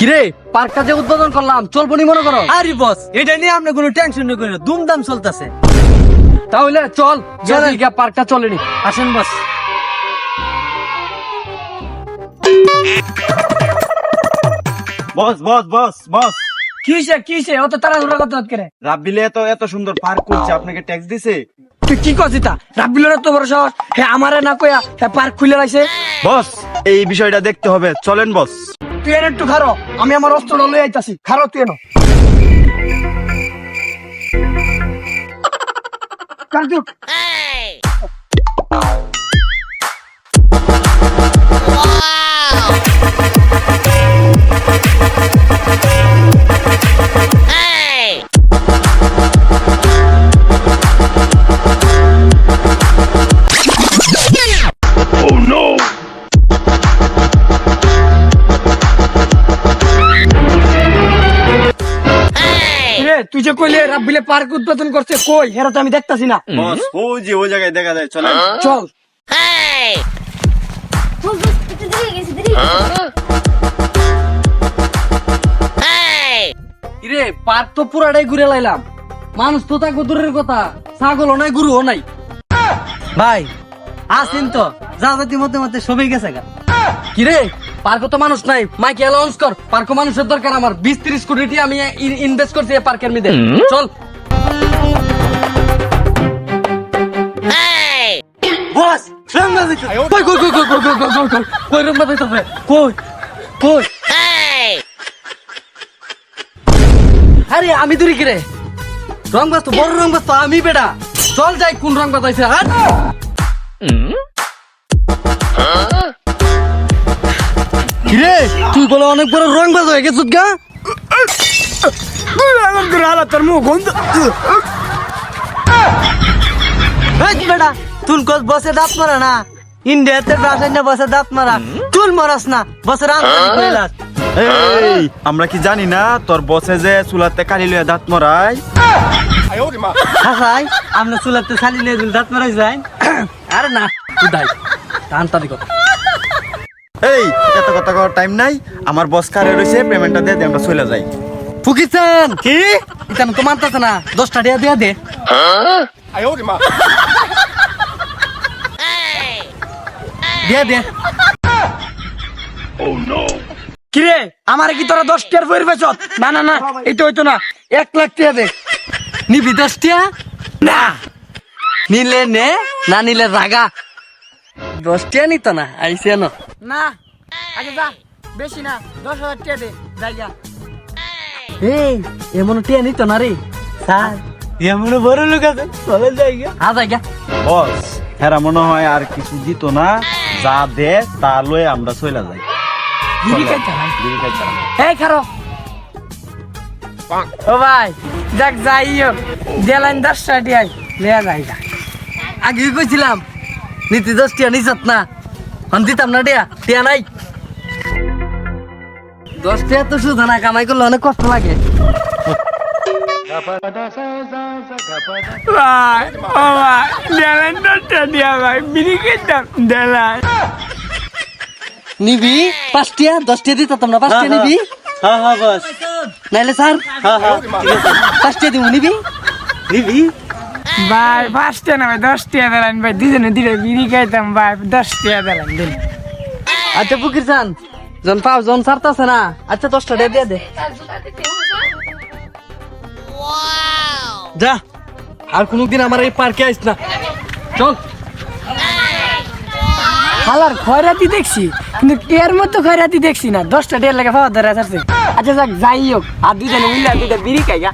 কিরে পার্কটা যে উদ্বোধন করলাম চলবো নি মনে করো? আরে বস, এটা নিয়ে আপনি কোনো টেনশন নেই, কোনো দুমদাম চলতেছে। তাহলে চল চলেন। পার্কটা চলেনি। আসেন বস। বস বস বস বস কিসে অত তাড়াহুড়া করতে করে? রাব্বিলে এত সুন্দর পার্ক করছে, আপনাকে ট্যাক্স দিছে? তুই কি করছিস তা? রাব্বিলের তো বড় সাহস, হ্যাঁ আমারে না কইয়া হ্যাঁ পার্ক খুলে রাখছে। বস এই বিষয়টা দেখতে হবে, চলেন বস। তুই এর একটু খারো, আমি আমার অস্ত্রটা লয়ে আইতাছি। খারো তুই এনো। কাজু তুই যে কইলে রাব্বিলে পার্ক উদ্বোধন করছে, কই হেরা তো আমি দেখতাছি না। বস ওই যে ওই জায়গায় দেখা যায়, চলেন। চল। কিরে পার্ক তো পুরাটাই ঘুরে লাইলাম, মানুষ তো থাকবো দূরের কথা, ছাগলও নাই গরুও নাই। ভাই আসেন তো, যাতে মধ্যে মধ্যে সবাই গেছে গা। কিরে পার্কে তো মানুষ নাই, মাইকে অ্যালাউন্স কর পার্কে মানুষের দরকার আমার। 20-30 কোটি টাকা আমি ইনভেস্ট করছি এই পার্কের মধ্যে। চল বস কই কই কই কই কই কই কই কই কই রং বাতাইতেছে, কই কই? আরে আমি দূরে কিরে রং বাস তো বড় রং বাস তো আমি বেটা। চল যাই কোন রং বাতাইছে। আর কিরে তুই বলে অনেক বড় রং বাজ হয়ে গেছিস গা। তোর মুখ গন্ধ। বেটা তুই কস বসে দাঁত মারা না, ইন্ডিয়াতে ব্রাজিল বসে দাঁত মারা, তুই মরাস না বসে রাজনীতি করিলাস। এই আমরা কি জানি না তোর বসে যে চুলাতে কালি লইয়া দাঁত মরাই? হাসাই আমরা চুলাতে ছালি নিয়ে দাঁত মারাই যাই। আরে না তুই দাই টানটা দিক। এই এত কথা কওয়ার টাইম নাই, আমার বস কারে রইছে, পেমেন্টটা দিয়ে দে, আমরা চলে যাই। ফুকিছেন কি ইতান তো মানতাছে না, 10টা টাকা দিয়া দে। দিয়া দে। কিরে আমার কি তোরা 10 টাকার বইর বেচত? না না না এটা হইতো না, 1 লাখ টাকা দে। নিবি 10 টাকা? না নিলে নে, না নিলে রাগা। 10 টাকা নিত না আইসে না। না আচ্ছা যা, বেশি না 10,000 টাকা দে জায়গা। এই এমন টাকা নিত না রে স্যার এমন বড় লোক আছে, চলে জায়গা। জায়গা বস হেরা মনে হয় আর কিছু দিত না, যা দে তা লয়ে আমরা চলে যাই। বিড়ি খাইতে হয়। বিড়ি খাইতে হবে। এই খারো ও ভাই, যাক যাইও দেলাইন 10 টাকা লিয়া জায়গা। আগে কইছিলাম নীতি 10 টাকা নিছত না, হন দিতাম না টাকা, টাকা নাই। 10 টাকা তো শুধু না, কামাই করলে অনেক কষ্ট লাগে। ভাই ও ভাই দেলাইন 10 টাকা দিয়া ভাই বিড়ি খাইতাম দেলাইন। নিবি 5 টাকা? 10 টাকা দিতাম না, 5 টাকা নিবি? হ্যাঁ হ্যাঁ বস। নাইলে স্যার হ্যাঁ হ্যাঁ ঠিক আছে। 5 টাকা দিব, নিবি? দিবি ভাই 5 টাকা না ভাই 10 টাকা দেলাইন ভাই, দুজনে দিলে বিড়ি খাইতাম ভাই, 10 টাকা দেলাইন দিন। আচ্ছা ফকির চান জন পাও জন ছাড়তাছে না, আচ্ছা 10 টাকা দিয়ে দে। যা আর কোনদিন আমার এই পার্কে আইস না, চল। হালার খয়রাতি দেখছি, কিন্তু টের মতো খয়রাতি দেখছি না। 10টা টের লাগে পাওয়া ধরে আছে। আচ্ছা যাক যাই হোক, আর দুজনে মিলে দুইটা বিড়ি খাই গা।